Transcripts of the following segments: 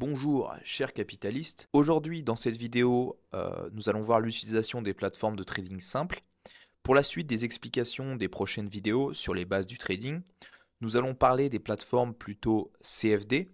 Bonjour, chers capitalistes. Aujourd'hui, dans cette vidéo, nous allons voir l'utilisation des plateformes de trading simples. Pour la suite des explications des prochaines vidéos sur les bases du trading, nous allons parler des plateformes plutôt CFD.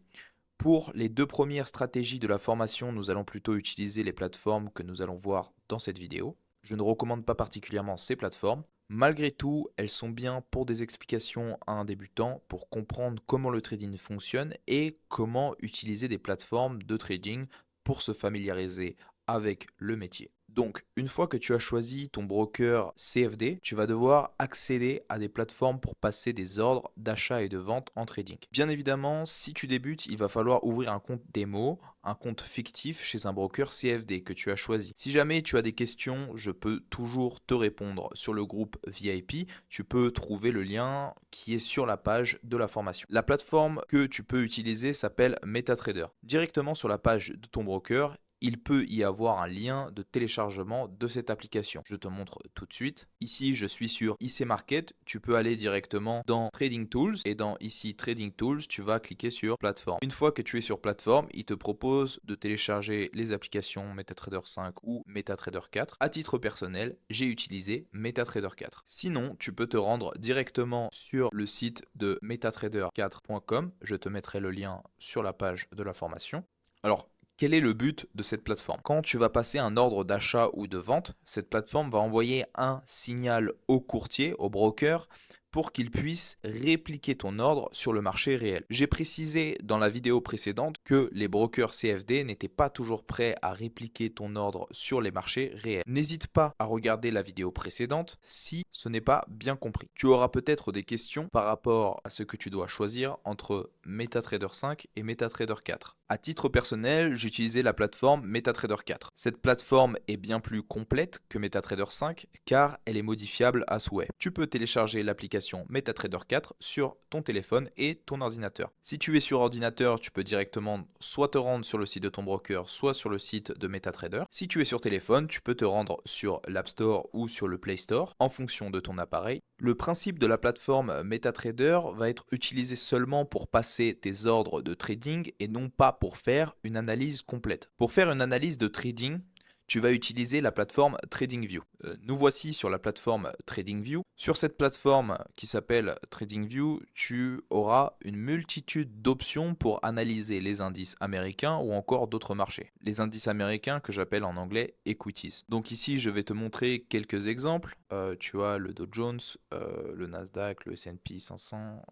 Pour les deux premières stratégies de la formation, nous allons plutôt utiliser les plateformes que nous allons voir dans cette vidéo. Je ne recommande pas particulièrement ces plateformes. Malgré tout, elles sont bien pour des explications à un débutant pour comprendre comment le trading fonctionne et comment utiliser des plateformes de trading pour se familiariser avec le métier. Donc, une fois que tu as choisi ton broker CFD, tu vas devoir accéder à des plateformes pour passer des ordres d'achat et de vente en trading. Bien évidemment, si tu débutes, il va falloir ouvrir un compte démo, un compte fictif chez un broker CFD que tu as choisi. Si jamais tu as des questions, je peux toujours te répondre sur le groupe VIP. Tu peux trouver le lien qui est sur la page de la formation. La plateforme que tu peux utiliser s'appelle MetaTrader. Directement sur la page de ton broker, il peut y avoir un lien de téléchargement de cette application. Je te montre tout de suite. Ici, je suis sur IC Market. Tu peux aller directement dans Trading Tools et dans ici Trading Tools, tu vas cliquer sur Plateforme. Une fois que tu es sur Plateforme, il te propose de télécharger les applications MetaTrader 5 ou MetaTrader 4. À titre personnel, j'ai utilisé MetaTrader 4. Sinon, tu peux te rendre directement sur le site de metatrader4.com. Je te mettrai le lien sur la page de la formation. Alors, quel est le but de cette plateforme? Quand tu vas passer un ordre d'achat ou de vente, cette plateforme va envoyer un signal au courtier, au broker, pour qu'il puisse répliquer ton ordre sur le marché réel. J'ai précisé dans la vidéo précédente que les brokers CFD n'étaient pas toujours prêts à répliquer ton ordre sur les marchés réels. N'hésite pas à regarder la vidéo précédente si ce n'est pas bien compris. Tu auras peut-être des questions par rapport à ce que tu dois choisir entre MetaTrader 5 et MetaTrader 4. À titre personnel, j'utilisais la plateforme MetaTrader 4. Cette plateforme est bien plus complète que MetaTrader 5 car elle est modifiable à souhait. Tu peux télécharger l'application MetaTrader 4 sur ton téléphone et ton ordinateur. Si tu es sur ordinateur, tu peux directement soit te rendre sur le site de ton broker, soit sur le site de MetaTrader. Si tu es sur téléphone, tu peux te rendre sur l'App Store ou sur le Play Store en fonction de ton appareil. Le principe de la plateforme MetaTrader va être utilisé seulement pour passer tes ordres de trading et non pas pour faire une analyse complète. Pour faire une analyse de trading, tu vas utiliser la plateforme TradingView. Nous voici sur la plateforme TradingView. Sur cette plateforme qui s'appelle TradingView, tu auras une multitude d'options pour analyser les indices américains ou encore d'autres marchés. Les indices américains que j'appelle en anglais equities. Donc ici, je vais te montrer quelques exemples. Tu as le Dow Jones, le Nasdaq, le S&P 500,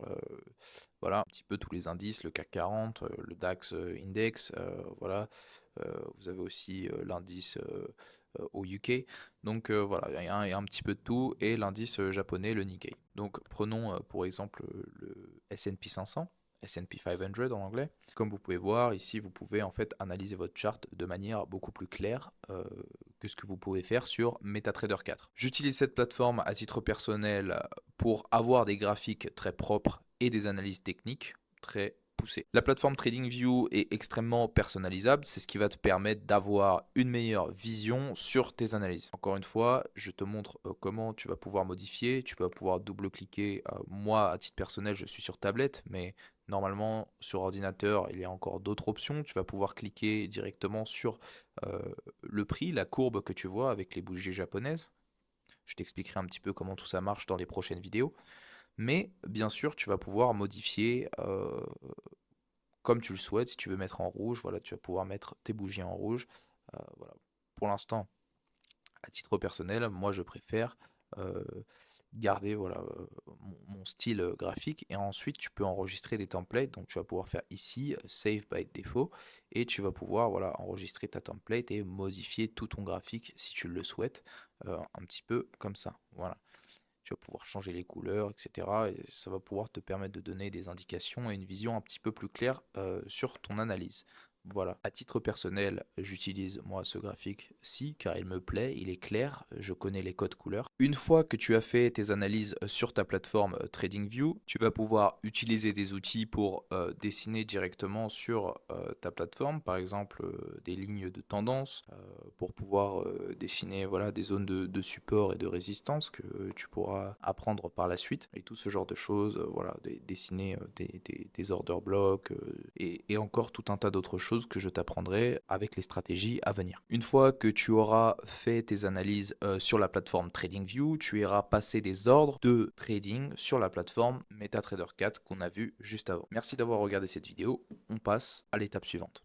voilà, un petit peu tous les indices, le CAC 40, le DAX Index, voilà. Vous avez aussi l'indice au UK. Donc voilà, il y a un petit peu de tout et l'indice japonais, le Nikkei. Donc prenons pour exemple le S&P 500. S&P 500 en anglais. Comme vous pouvez voir ici, vous pouvez en fait analyser votre charte de manière beaucoup plus claire que ce que vous pouvez faire sur MetaTrader 4. J'utilise cette plateforme à titre personnel pour avoir des graphiques très propres et des analyses techniques très poussées. La plateforme TradingView est extrêmement personnalisable, c'est ce qui va te permettre d'avoir une meilleure vision sur tes analyses. Encore une fois, je te montre comment tu vas pouvoir modifier, tu vas pouvoir double-cliquer. Moi, à titre personnel, je suis sur tablette, mais normalement, sur ordinateur, il y a encore d'autres options. Tu vas pouvoir cliquer directement sur le prix, la courbe que tu vois avec les bougies japonaises. Je t'expliquerai un petit peu comment tout ça marche dans les prochaines vidéos. Mais bien sûr, tu vas pouvoir modifier comme tu le souhaites. Si tu veux mettre en rouge, voilà, tu vas pouvoir mettre tes bougies en rouge. Voilà. Pour l'instant, à titre personnel, moi je préfère garder voilà, mon style graphique et ensuite tu peux enregistrer des templates. Donc tu vas pouvoir faire ici Save by Default et tu vas pouvoir voilà, enregistrer ta template et modifier tout ton graphique si tu le souhaites un petit peu comme ça. Voilà. Tu vas pouvoir changer les couleurs, etc. Et ça va pouvoir te permettre de donner des indications et une vision un petit peu plus claire sur ton analyse. Voilà, à titre personnel, j'utilise moi ce graphique-ci car il me plaît, il est clair, je connais les codes couleurs. Une fois que tu as fait tes analyses sur ta plateforme TradingView, tu vas pouvoir utiliser des outils pour dessiner directement sur ta plateforme, par exemple des lignes de tendance pour pouvoir dessiner voilà, des zones de support et de résistance que tu pourras apprendre par la suite et tout ce genre de choses, voilà, dessiner des order blocks et encore tout un tas d'autres choses que je t'apprendrai avec les stratégies à venir. Une fois que tu auras fait tes analyses sur la plateforme TradingView, tu iras passer des ordres de trading sur la plateforme MetaTrader 4 qu'on a vu juste avant. Merci d'avoir regardé cette vidéo, on passe à l'étape suivante.